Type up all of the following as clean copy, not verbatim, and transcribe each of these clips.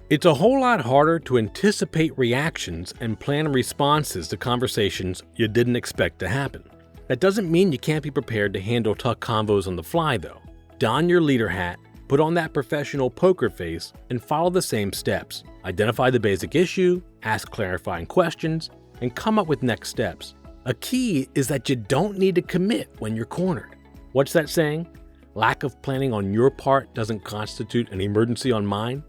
It's a whole lot harder to anticipate reactions and plan responses to conversations you didn't expect to happen. That doesn't mean you can't be prepared to handle tough convos on the fly, though. Don your leader hat, put on that professional poker face, and follow the same steps. Identify the basic issue, ask clarifying questions, and come up with next steps. A key is that you don't need to commit when you're cornered. What's that saying? Lack of planning on your part doesn't constitute an emergency on mine.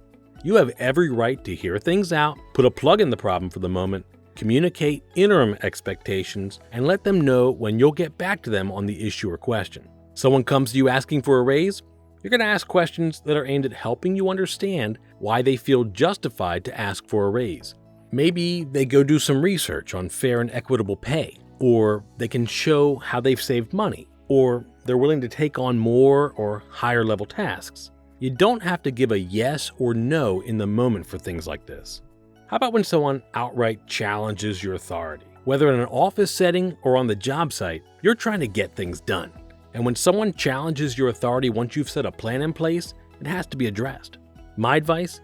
You have every right to hear things out, put a plug in the problem for the moment, communicate interim expectations, and let them know when you'll get back to them on the issue or question. Someone comes to you asking for a raise, you're going to ask questions that are aimed at helping you understand why they feel justified to ask for a raise. Maybe they go do some research on fair and equitable pay, or they can show how they've saved money, or they're willing to take on more or higher level tasks. You don't have to give a yes or no in the moment for things like this. How about when someone outright challenges your authority? Whether in an office setting or on the job site, you're trying to get things done. And when someone challenges your authority once you've set a plan in place, it has to be addressed. My advice?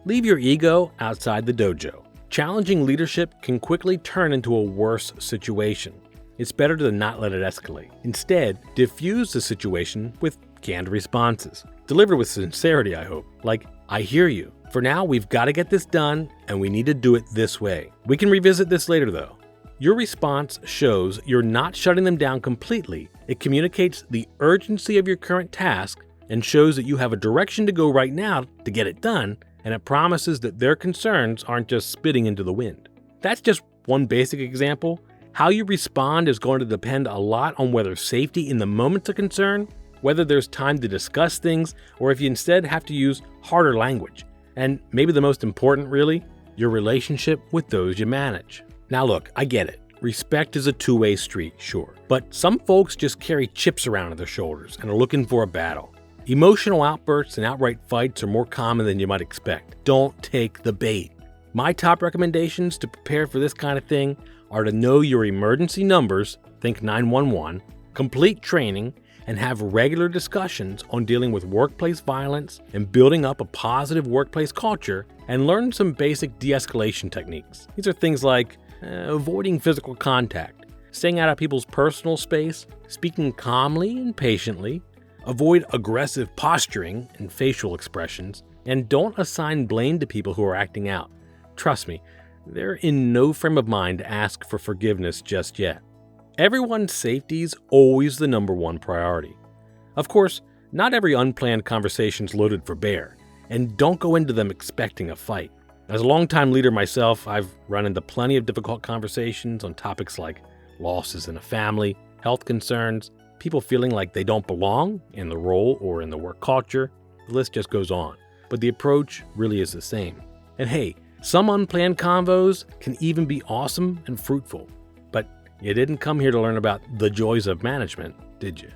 Leave your ego outside the dojo. Challenging leadership can quickly turn into a worse situation. It's better to not let it escalate. Instead, diffuse the situation with canned responses. Delivered with sincerity, I hope. Like, I hear you. For now, we've got to get this done, and we need to do it this way. We can revisit this later, though. Your response shows you're not shutting them down completely. It communicates the urgency of your current task and shows that you have a direction to go right now to get it done, and it promises that their concerns aren't just spitting into the wind. That's just one basic example. How you respond is going to depend a lot on whether safety in the moment's a concern, whether there's time to discuss things, or if you instead have to use harder language. And maybe the most important, really, your relationship with those you manage. Now look, I get it. Respect is a two-way street, sure. But some folks just carry chips around on their shoulders and are looking for a battle. Emotional outbursts and outright fights are more common than you might expect. Don't take the bait. My top recommendations to prepare for this kind of thing are to know your emergency numbers, think 911, complete training, and have regular discussions on dealing with workplace violence and building up a positive workplace culture, and learn some basic de-escalation techniques. These are things like avoiding physical contact, staying out of people's personal space, speaking calmly and patiently, avoid aggressive posturing and facial expressions, and don't assign blame to people who are acting out. Trust me, they're in no frame of mind to ask for forgiveness just yet. Everyone's safety is always the number one priority. Of course, not every unplanned conversation is loaded for bear, and don't go into them expecting a fight. As a longtime leader myself, I've run into plenty of difficult conversations on topics like losses in a family, health concerns, people feeling like they don't belong in the role or in the work culture. The list just goes on, but the approach really is the same. And hey, some unplanned convos can even be awesome and fruitful. But you didn't come here to learn about the joys of management, did you?